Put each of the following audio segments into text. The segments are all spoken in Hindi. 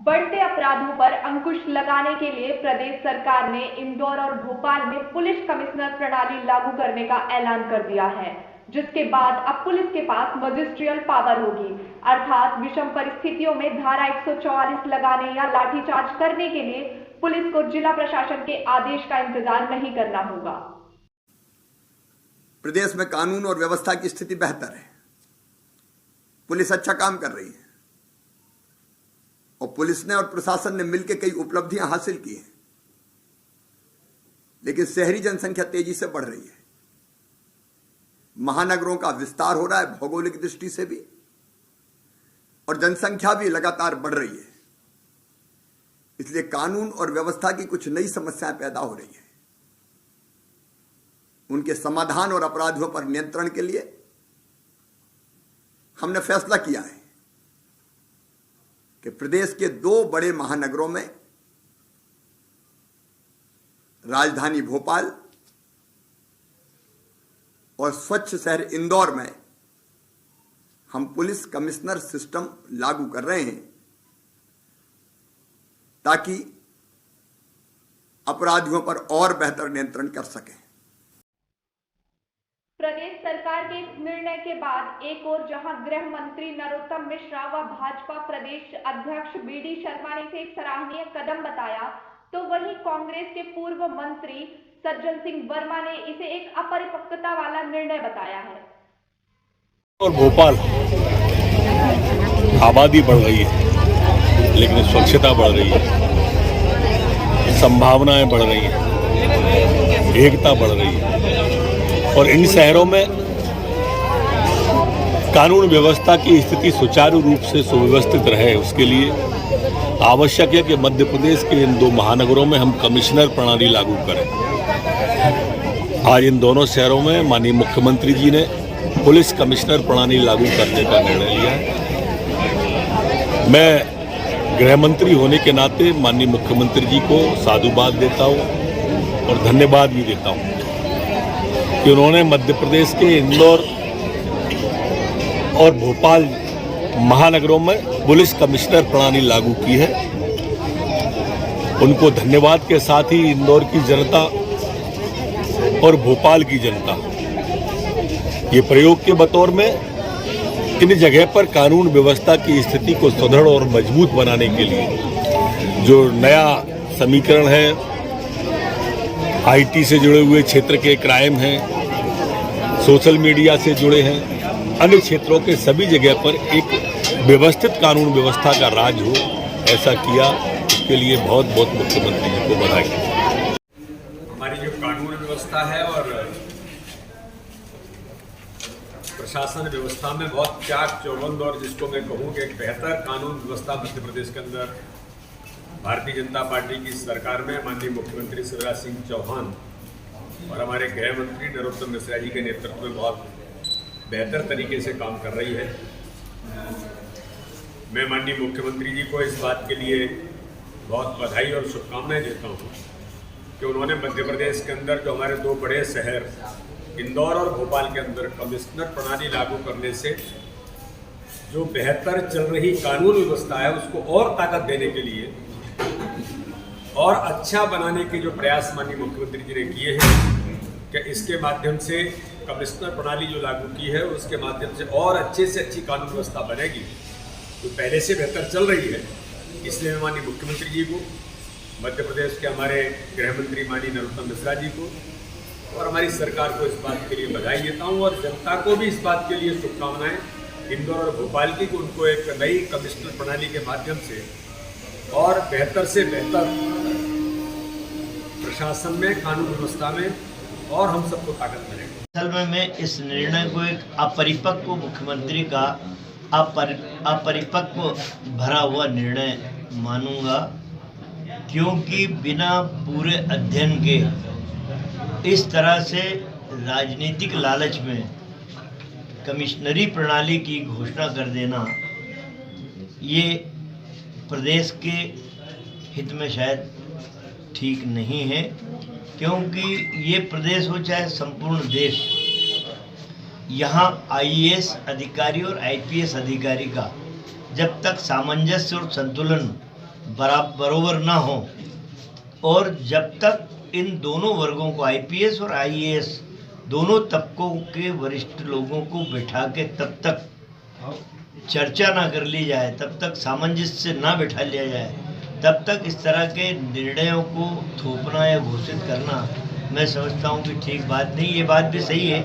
बढ़ते अपराधों पर अंकुश लगाने के लिए प्रदेश सरकार ने इंदौर और भोपाल में पुलिस कमिश्नर प्रणाली लागू करने का ऐलान कर दिया है, जिसके बाद अब पुलिस के पास मजिस्ट्रियल पावर होगी, अर्थात विषम परिस्थितियों में धारा 144 लगाने या लाठीचार्ज करने के लिए पुलिस को जिला प्रशासन के आदेश का इंतजार नहीं करना होगा। प्रदेश में कानून और व्यवस्था की स्थिति बेहतर है। पुलिस अच्छा काम कर रही है और पुलिस ने और प्रशासन ने मिलकर कई उपलब्धियां हासिल की हैं। लेकिन शहरी जनसंख्या तेजी से बढ़ रही है। महानगरों का विस्तार हो रहा है भौगोलिक दृष्टि से भी, और जनसंख्या भी लगातार बढ़ रही है। इसलिए कानून और व्यवस्था की कुछ नई समस्याएं पैदा हो रही हैं। उनके समाधान और अपराधियों पर नियंत्रण के लिए हमने फैसला किया है कि प्रदेश के 2 बड़े महानगरों में, राजधानी भोपाल और स्वच्छ शहर इंदौर में हम पुलिस कमिश्नर सिस्टम लागू कर रहे हैं, ताकि अपराधियों पर और बेहतर नियंत्रण कर सकें। प्रदेश सरकार के इस निर्णय के बाद एक और जहां गृह मंत्री नरोत्तम मिश्रा व भाजपा प्रदेश अध्यक्ष बीडी शर्मा ने इसे एक सराहनीय कदम बताया, तो वहीं कांग्रेस के पूर्व मंत्री सज्जन सिंह वर्मा ने इसे एक अपरिपक्वता वाला निर्णय बताया है। और भोपाल आबादी बढ़ रही है, लेकिन स्वच्छता बढ़ रही है, संभावनाएं बढ़ रही हैं, एकता बढ़ रही है, और इन शहरों में कानून व्यवस्था की स्थिति सुचारू रूप से सुव्यवस्थित रहे, उसके लिए आवश्यक है कि मध्य प्रदेश के इन 2 महानगरों में हम कमिश्नर प्रणाली लागू करें। आज इन दोनों शहरों में माननीय मुख्यमंत्री जी ने पुलिस कमिश्नर प्रणाली लागू करने का निर्णय लिया है। मैं गृह मंत्री होने के नाते माननीय मुख्यमंत्री जी को साधुवाद देता हूँ और धन्यवाद भी देता हूँ कि उन्होंने मध्य प्रदेश के इंदौर और भोपाल महानगरों में पुलिस कमिश्नर प्रणाली लागू की है। उनको धन्यवाद के साथ ही इंदौर की जनता और भोपाल की जनता ये प्रयोग के बतौर में इन जगह पर कानून व्यवस्था की स्थिति को सुदृढ़ और मजबूत बनाने के लिए जो नया समीकरण है, आईटी से जुड़े हुए क्षेत्र के क्राइम हैं, सोशल मीडिया से जुड़े हैं, अन्य क्षेत्रों के सभी जगह पर एक व्यवस्थित कानून व्यवस्था का राज हो, ऐसा किया। इसके लिए बहुत बहुत मुख्यमंत्री जी को बधाई। हमारी जो कानून व्यवस्था है और प्रशासन व्यवस्था में बहुत चाक चौबंद, और जिसको मैं कहूँ कि एक बेहतर कानून व्यवस्था मध्य प्रदेश के अंदर भारतीय जनता पार्टी की सरकार में माननीय मुख्यमंत्री शिवराज सिंह चौहान और हमारे गृह मंत्री नरोत्तम मिश्रा जी के नेतृत्व में बहुत बेहतर तरीके से काम कर रही है। मैं माननीय मुख्यमंत्री जी को इस बात के लिए बहुत बधाई और शुभकामनाएं देता हूँ कि उन्होंने मध्य प्रदेश के अंदर जो हमारे 2 बड़े शहर इंदौर और भोपाल के अंदर कमिश्नर प्रणाली लागू करने से जो बेहतर चल रही कानून व्यवस्था है उसको और ताकत देने के लिए और अच्छा बनाने के जो प्रयास माननीय मुख्यमंत्री जी ने किए हैं कि इसके माध्यम से कमिश्नर प्रणाली जो लागू की है उसके माध्यम से और अच्छे से अच्छी कानून व्यवस्था बनेगी, तो पहले से बेहतर चल रही है। इसलिए मैं माननीय मुख्यमंत्री जी को, मध्य प्रदेश के हमारे गृह मंत्री माननीय नरोत्तम मिश्रा जी को और हमारी सरकार को इस बात के लिए बधाई देता हूँ, और जनता को भी इस बात के लिए शुभकामनाएं इंदौर और भोपाल की, कि उनको एक नई कमिश्नर प्रणाली के माध्यम से और बेहतर से बेहतर प्रशासन में, कानून व्यवस्था में और हम सबको ताकत मिलेगी। असल में मैं इस निर्णय को एक अपरिपक्व मुख्यमंत्री का अपरिपक्व भरा हुआ निर्णय मानूंगा, क्योंकि बिना पूरे अध्ययन के इस तरह से राजनीतिक लालच में कमिश्नरी प्रणाली की घोषणा कर देना ये प्रदेश के हित में शायद ठीक नहीं है, क्योंकि ये प्रदेश हो चाहे संपूर्ण देश, यहाँ आईएएस अधिकारी और आईपीएस अधिकारी का जब तक सामंजस्य और संतुलन बरोबर ना हो, और जब तक इन दोनों वर्गों को, आईपीएस और आईएएस दोनों तबकों के वरिष्ठ लोगों को बिठा के तब तक चर्चा ना कर ली जाए, तब तक सामंजस्य ना बिठा लिया जाए, तब तक इस तरह के निर्णयों को थोपना या घोषित करना मैं समझता हूँ कि ठीक बात नहीं। ये बात भी सही है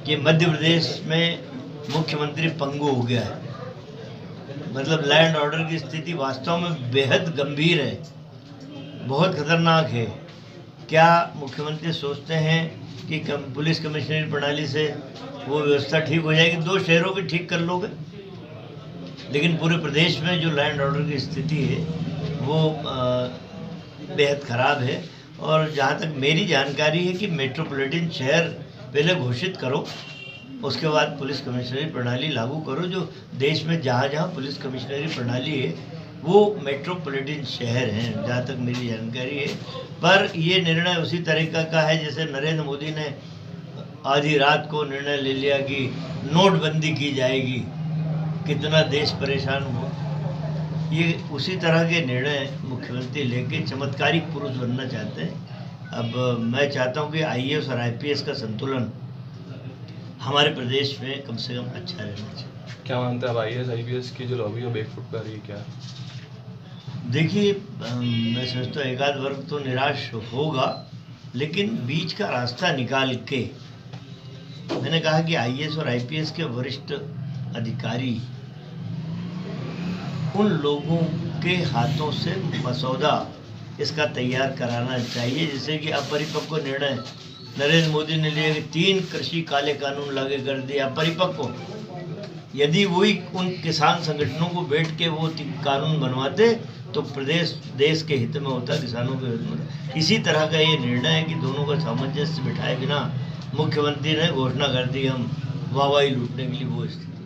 कि मध्य प्रदेश में मुख्यमंत्री पंगु हो गया है, मतलब लैंड ऑर्डर की स्थिति वास्तव में बेहद गंभीर है, बहुत खतरनाक है। क्या मुख्यमंत्री सोचते हैं कि पुलिस कमिश्नरी प्रणाली से वो व्यवस्था ठीक हो जाएगी? 2 शहरों की ठीक कर लोगे, लेकिन पूरे प्रदेश में जो लैंड ऑर्डर की स्थिति है वो बेहद ख़राब है। और जहाँ तक मेरी जानकारी है कि मेट्रोपॉलिटन शहर पहले घोषित करो, उसके बाद पुलिस कमिश्नरी प्रणाली लागू करो। जो देश में जहाँ जहाँ पुलिस कमिश्नरी प्रणाली है वो मेट्रोपॉलिटन शहर हैं, जहाँ तक मेरी जानकारी है। पर ये निर्णय उसी तरीक़ा का है जैसे नरेंद्र मोदी ने आधी रात को निर्णय ले लिया कि नोटबंदी की जाएगी, कितना देश परेशान हुआ। ये उसी तरह के निर्णय मुख्यमंत्री लेके चमत्कारिक पुरुष बनना चाहते हैं। अब मैं चाहता हूँ कि आईएएस और आईपीएस का संतुलन हमारे प्रदेश में कम से कम अच्छा रहना चाहिए। क्या मानते हैं आप आईएएस आईपीएस की जो लॉबी है बैकफुट पर रही है क्या? देखिए, मैं समझता हूँ एकाध वर्ग तो निराश होगा, लेकिन बीच का रास्ता निकाल के मैंने कहा कि आईएएस और आईपीएस के वरिष्ठ अधिकारी उन लोगों के हाथों से मसौदा इसका तैयार कराना चाहिए, जैसे कि अपरिपक्व निर्णय नरेंद्र मोदी ने लिया कि 3 कृषि काले कानून लागू कर दिया अपरिपक्व। यदि वही उन किसान संगठनों को बैठ के वो कानून बनवाते तो प्रदेश देश के हित में होता, किसानों के हित में होता। इसी तरह का ये निर्णय है कि दोनों का सामंजस्य बिठाए बिना मुख्यमंत्री ने घोषणा कर दी हम वाहवाही लूटने के लिए वो स्थिति।